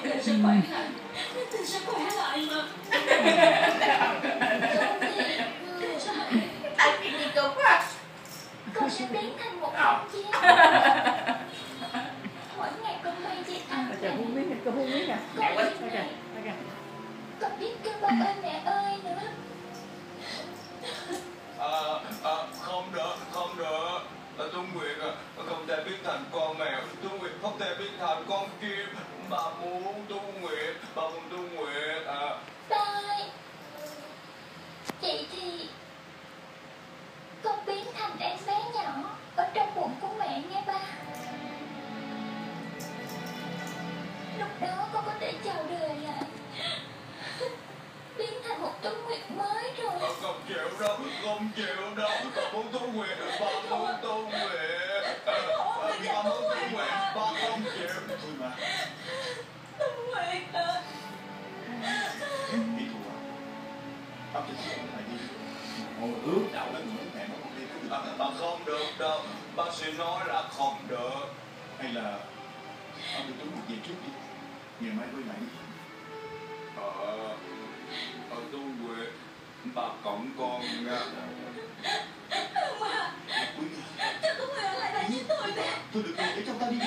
Tôi sẽ khỏe lại. Tôi sẽ khỏe lại mà. Tại vì gì cực quá. Con sẽ biến thành một con chim. Mỗi ngày con bay đi ăn. Trời không biết nè, con không biết nè. Con biết Kìa, này. kìa. Con biết kêu ba ơi mẹ ơi nữa. Không được, không được. Tuấn Nguyệt không thể biến thành con mèo. Tuấn Nguyệt không thể biến thành con chim. Bà muốn Tuấn Nguyệt, bà muốn Tuấn Nguyệt. Ba ơi. Vậy thì con biến thành em bé nhỏ ở trong bụng của mẹ nghe ba. Lúc đó con có thể chào đời lại, biến thành một Tuấn Nguyệt mới rồi. Không chịu đâu, không chịu đâu. Bà muốn Tuấn Nguyệt, bà muốn Tuấn Nguyệt. Bà muốn Tuấn Nguyệt, bà không chịu. Thôi mà. Tuấn Nguyệt à. Đi thua à? Bác cho chị lại đi. Ngồi ướt đậu lên người mẹ nó không đi. Bà không được đâu. Bác sĩ nói là không được. Hay là ông đưa Tuấn Nguyệt về trước đi. Ngày mai quay lại đi. Tuấn Nguyệt, bà cõng con nha. Mà cho Tuấn Nguyệt ở lại đây với tôi nè. Thôi được rồi, để cho ta đi.